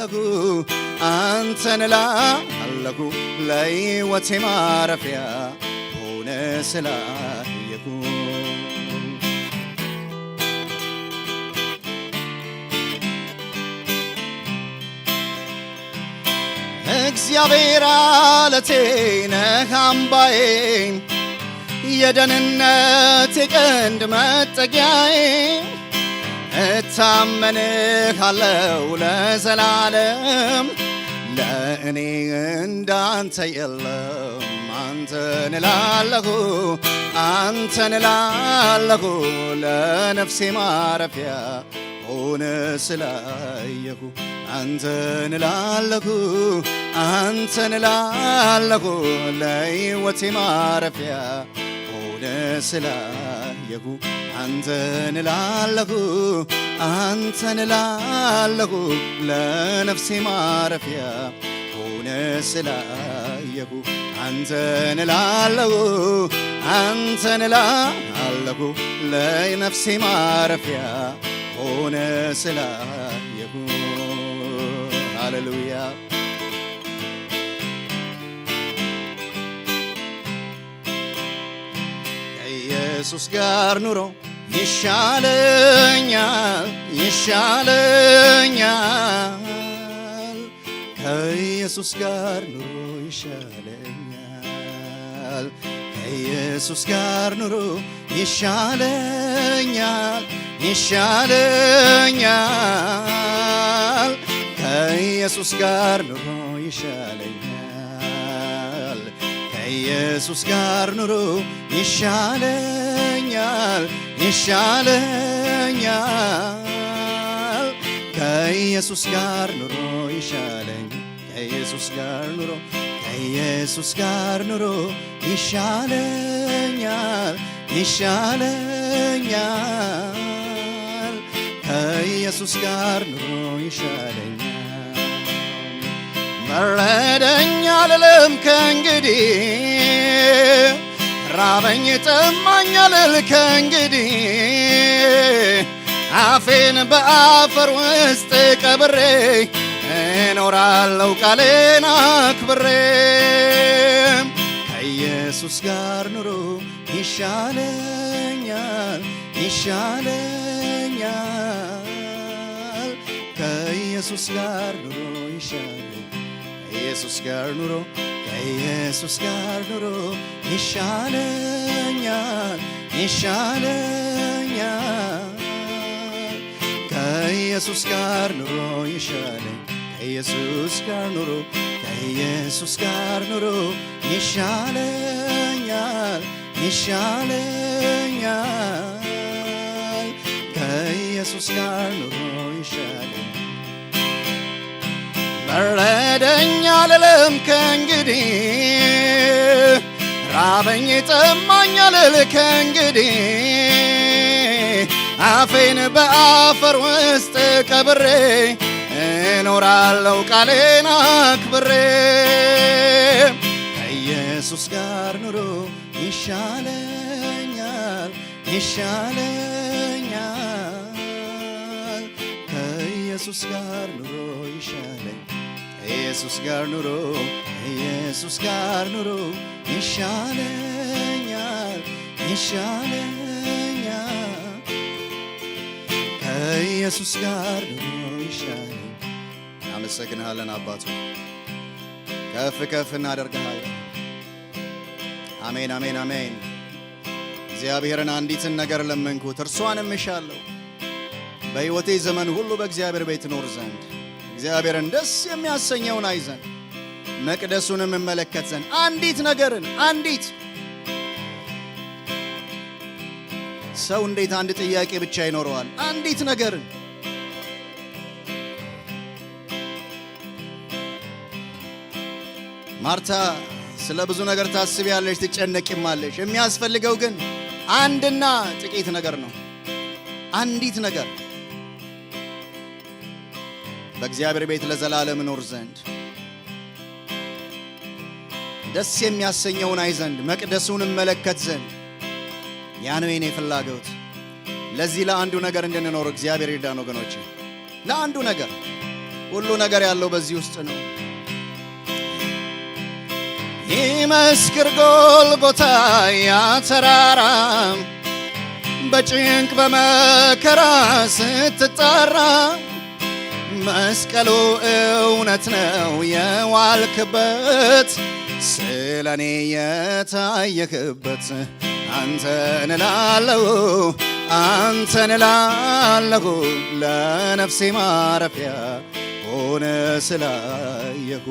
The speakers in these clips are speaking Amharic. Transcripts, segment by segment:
እልሃለሁ አንተን እልሃለሁ ለሕይወቴ ማረፊያ ሆነ ስላየሁ እግዚአብሔር ዓለቴ ነህ አምባዬ የደህንነቴ ቀንድ መጠጊያዬ እታመንሃለሁ ለዘላለም ለእኔ እንዳንተ የለም አንተን እልሃለሁ ለነፍሴ ማረፊያ ሆነ ስላየሁ አንተን እልሃለሁ ለሕይወቴ ማረፊያ ሆነ ስላየሁ አንተን እልሃለሁ ለነፍሴ ማረፊያ ሆነ ስላየሁ አንተን እልሃለሁ ለነፍሴ ማረፊያ ሆነ ስላየሁ ሃሌሉያ ከኢየሱስ ጋር ኑሮ ይሻለኛል ከኢየሱስ ጋር ኑሮ ይሻለኛል ከኢየሱስ ጋር ኑሮ ይሻለኛል ከኢየሱስ ጋር ኑሮ ይሻለኛል ከኢየሱስ ጋር ኑሮ ይሻለኛል ከኢየሱስ ጋር ኑሮ ከኢየሱስ ጋር ኑሮ ይሻለኛል ከኢየሱስ ጋር ኑሮ ይሻለኛል በረደኝ አልልም ከእንግዲህ ራበኝ ጠማኝ አልል ከእንግዲህ አፌን በአፈር ውስጥ ቀብሬ እኖራለሁ ቃሌን አክብሬ ከኢየሱስ ጋር ኑሮ ይሻለኛል ከኢየሱስ ጋር ኑሮ ከኢየሱስ ጋር ኑሮ ይሻለኛል ከኢየሱስ ጋር ኑሮ ከኢየሱስ ጋር ኑሮ ይሻለኛል ከኢየሱስ ጋር ኑሮ ይሻለኛል በረደኝ አልልም ከእንግዲህ ራበኝ ጠማኝ አልል ከእንግዲህ አፌን በአፈር ውስጥ ቀብሬ እኖራለሁ ቃሌን አክብሬ ከኢየሱስ ጋር ኑሮ ይሻለኛል ከኢየሱስ ጋር ኑሮ ከኢየሱስ ጋር ኑሮ ይሻለኛል ከኢየሱስ ጋር ኑሮ ይሻለኛል እናመሰግንሃለን አባቱ ከፍ እናደርግሃለን አሜን እግዚአብሔርን አንዲትን ነገር ለመንኩት እርሷንም እሻለሁ በሕይወቴ ዘመን ሁሉ በእግዚአብሔር ቤት ኖር ዘንድ እግዚአብሔርን ደስ የሚያሰኘውን አይ ዘንድ መቅደሱንም እመለከት ዘንድ አንዲት ሰው እንዴት አንድ ጥያቄ ብቻ ይኖረዋል አንዲት ነገርን ማርታ ስለ ብዙ ነገር ታስቢያለሽ ትጨነቂማለሽ የሚያስፈልገው ግን አንድና ጥቂት ነገር ነው አንዲት ነገር በእግዚአብሔር ቤት ለዘላለም ኖር ዘንድ ደስ የሚያሰኘውን አይ ዘንድ መቅደሱን እመለከት ዘንድ ያ ነው የኔ ፍላጎት ለዚህ ለአንዱ ነገር እንድንኖር እግዚአብሔር ይርዳን ወገኖቼ ለአንዱ ነገር ሁሉ ነገር ያለው በዚህ ውስጥ ነው። ይመስክር ጎልጎታ ያ ተራራ በጭንቅ በመከራ ስትጠራ መስቀሉ እውነት ነው የዋልክበት ስለኔ የታየክበት አንተን እላለሁ አንተን እላለሁ ለነፍሴ ማረፊያ ሆነ ስላየሁ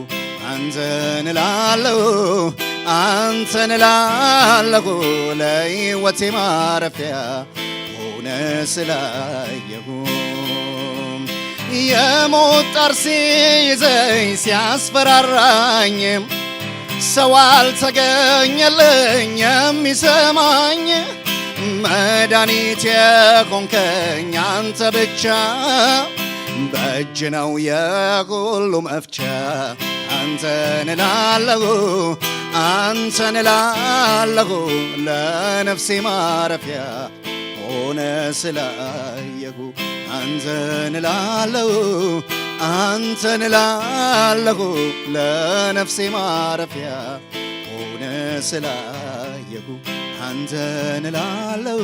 አንተን እላለሁ አንተን እላለሁ ለሕይወቴ ማረፊያ ሆነ ስላየሁ የሞት ጣር ሲይዘኝ ሲያስፈራራኝ ሰው አልተገኘልኝ የሚሰማኝ መድኃኒቴ ሆንከኝ አንተ ብቻ በእጅ ነው የሁሉ መፍቻ አንተን እላለሁ አንተን እላለሁ ለነፍሴ ማረፊያ ሆነ ስላየሁ አንተን እላለሁ አንተን እላለሁ ለነፍሴ ማረፊያ ሆነ ስላየሁ አንተን እላለሁ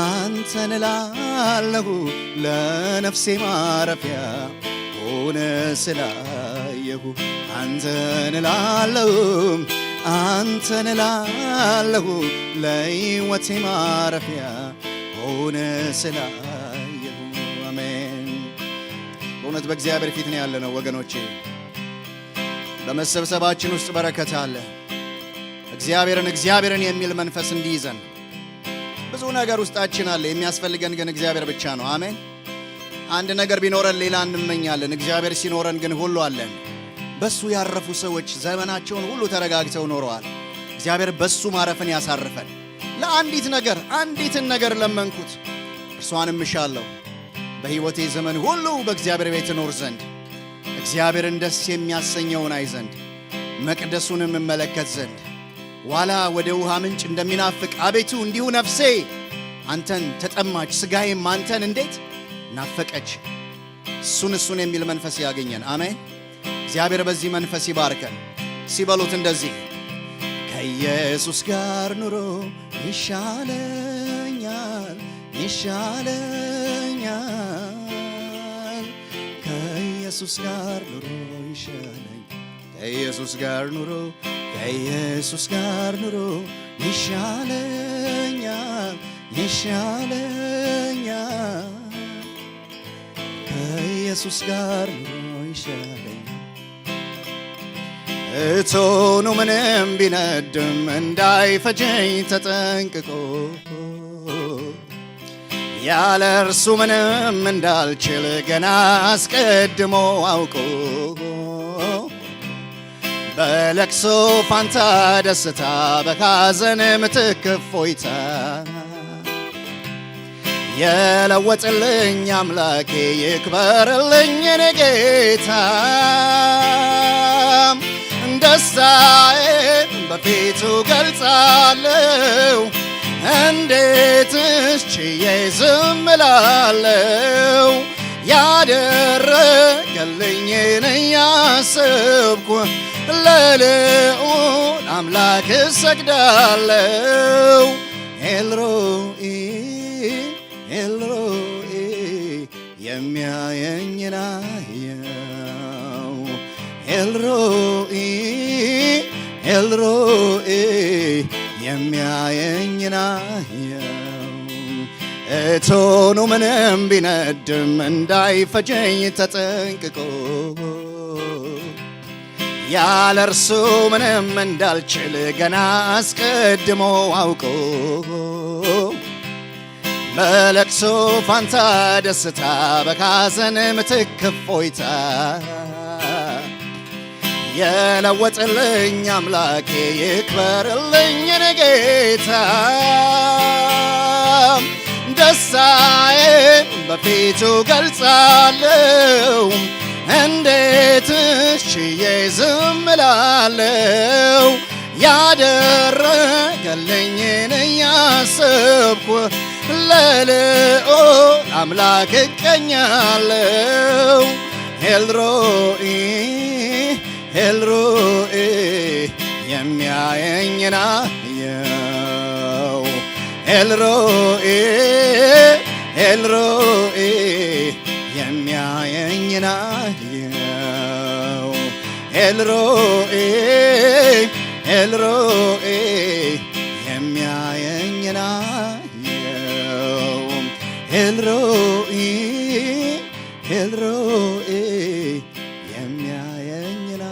አንተን እላለሁ ለነፍሴ ማረፊያ ሆነ ስላየሁ አንተን እላለሁ አንተን እላለሁ ለሕይወቴ ማረፊያ ሆነ ስላየሁ። አሜን። በእውነት በእግዚአብሔር ፊት ነው ያለነው ወገኖቼ። በመሰብሰባችን ውስጥ በረከት አለ። እግዚአብሔርን የሚል መንፈስ እንዲይዘን ብዙ ነገር ውስጣችን አለ። የሚያስፈልገን ግን እግዚአብሔር ብቻ ነው። አሜን። አንድ ነገር ቢኖረን ሌላ እንመኛለን። እግዚአብሔር ሲኖረን ግን ሁሉ አለን። በሱ ያረፉ ሰዎች ዘመናቸውን ሁሉ ተረጋግተው ኖረዋል። እግዚአብሔር በሱ ማረፍን ያሳርፈን። አንዲትን ነገር ለመንኩት እርሷንም እሻለሁ፣ በሕይወቴ ዘመን ሁሉ በእግዚአብሔር ቤት እኖር ዘንድ፣ እግዚአብሔርን ደስ የሚያሰኘውን አይ ዘንድ፣ መቅደሱንም እመለከት ዘንድ። ዋላ ወደ ውሃ ምንጭ እንደሚናፍቅ አቤቱ እንዲሁ ነፍሴ አንተን ተጠማች፣ ሥጋዬም አንተን እንዴት ናፈቀች። እሱን የሚል መንፈስ ያገኘን። አሜን። እግዚአብሔር በዚህ መንፈስ ይባርከን። ሲበሉት እንደዚህ ከኢየሱስ ጋር ኑሮ ይሻለኛል ይሻለኛል፣ ከኢየሱስ ጋር ኑሮ ይሻለኛል፣ ከኢየሱስ ጋር ኑሮ ከኢየሱስ ጋር ኑሮ ይሻለኛል ይሻለኛል፣ ከኢየሱስ ጋር ኑሮ ይሻለኛል። እቶኑ ምንም ቢነድም እንዳይፈጀኝ ተጠንቅቆ ያለ እርሱ ምንም እንዳልችል ገና አስቀድሞ አውቆ በለቅሶ ፋንታ ደስታ በሐዘን ምትክ እፎይታ የለወጥልኝ አምላኬ ይክበርልኝ የኔ ጌታ። ደስታዬን በፊቱ ገልጻለሁ፣ እንዴትስ ችዬ ዝም እላለሁ? ያደረገልኝን እያሰብኩ ለልዑል አምላክ እሰግዳለሁ። ኤልሮኢ ኤልሮኢ የሚያየኝን አየው፣ ኤልሮኢ ኤልሮኢ የሚያየኝን አየው። እቶኑ ምንም ቢነድም እንዳይፈጀኝ ተጠንቅቆ ያለ እርሱ ምንም እንዳልችል ገና አስቀድሞ አውቆ በለቅሶ ፋንታ ደስታ በሐዘን ምትክ እፎይታ የለወጥልኝ አምላኬ ይክበርልኝ የኔ ጌታ። ደስታዬን በፊቱ ገልጻለሁ፣ እንዴትስ ችዬ ዝም እላለሁ? ያደረገልኝን እያሰብኩ ለልዑል አምላክ እቀኛለሁ። ኤልሮኢ ኤልሮኢ የሚያየኝን አየው ኤልሮኢ ኤልሮኢ የሚያየኝን አየው ኤልሮኢ ኤልሮኢ የሚያየኝን አየው ኤልሮኢ ኤልሮኢ የሚያየኝን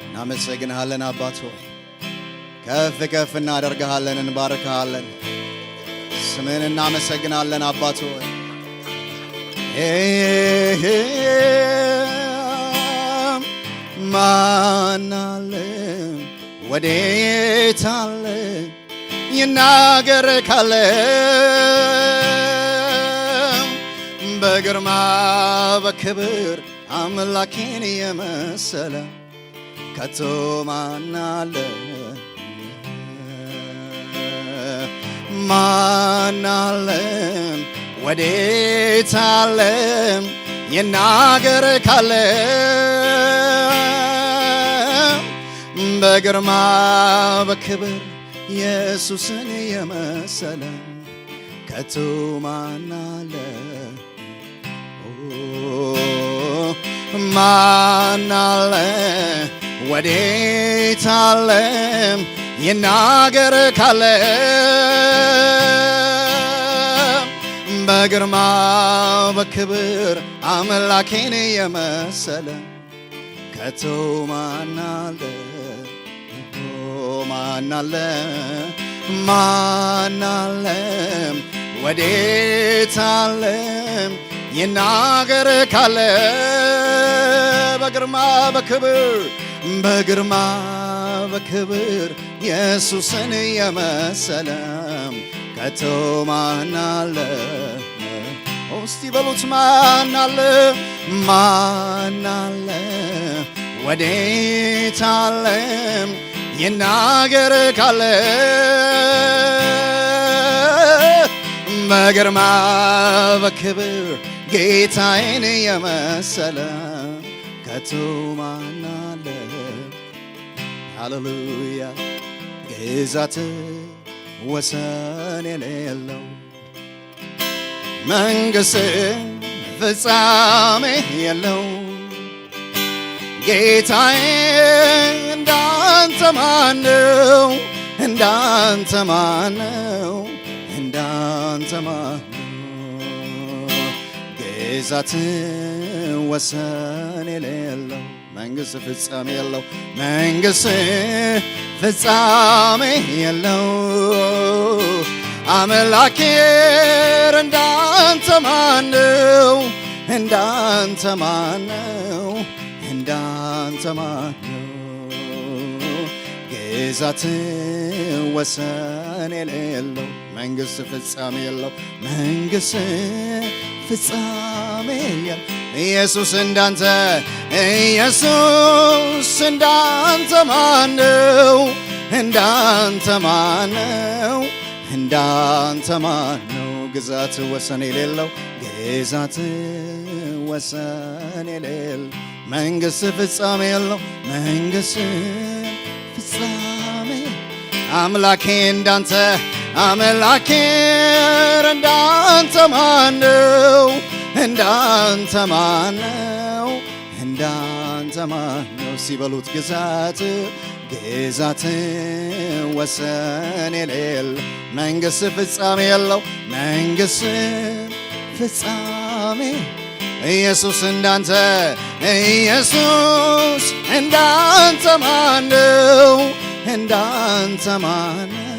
እናመሰግንሃለን አባት ሆይ ከፍ ከፍ እናደርግሃለን እንባርክሃለን ስምህን እናመሰግናለን አባት ሆይ ማን አለ ወዴት አለ ይናገር ካለ በግርማ በክብር አምላኬን የመሰለ ከቶ ማን አለ ማን አለ ወዴት አለ ይናገር ካለ በግርማ በክብር ኢየሱስን የመሰለ ከቶ ማን አለ ማን አለ ወዴት አለ ይናገር ካለ በግርማ በክብር አምላኬን የመሰለ ከቶ ማን አለ ማን አለ ማን አለ ወዴት አለ ይናገር ካለ በግርማ በክብር በግርማ በክብር ኢየሱስን የመሰለ ከቶ ማን አለ እስቲ በሉት ማን አለ ማን አለ ወዴት አለ ይናገር ካለ በግርማ በክብር ጌታዬን የመሰለ ከቶ ማን አለ ሃሌሉያ ግዛት ወሰን የሌለው መንግሥት ፍጻሜ የለው ጌታዬ እንዳንተ ማነው እንዳንተ ማነው እንዳንተ ማነው ግዛት ወሰን የሌለው መንግሥት ፍጻሜ የለው መንግሥት ፍጻሜ የለው አምላኬ እንዳንተ ማነው እንዳንተ ማነው እንዳንተ ማነው ግዛት ወሰን የሌለው መንግሥት ፍጻሜ የለው መንግሥት ፍጻሜ የለው ኢየሱስ እንዳንተ ኢየሱስ እንዳንተ ማነው እንዳንተ ማነው እንዳንተ ማነው ግዛት ወሰን የሌለው ግዛት ወሰን የሌለው መንግሥት ፍጻሜ የለው መንግሥት ፍጻሜ አምላኬ እንዳንተ አምላኬ እንዳንተ ማነው እንዳንተ ማነው እንዳንተ ማነው ሲበሉት ግዛት ግዛት ወሰን የሌለው መንግሥት ፍጻሜ የለው መንግሥት ፍጻሜ ኢየሱስ እንዳንተ ኢየሱስ እንዳንተ ማነው እንዳንተ ማነው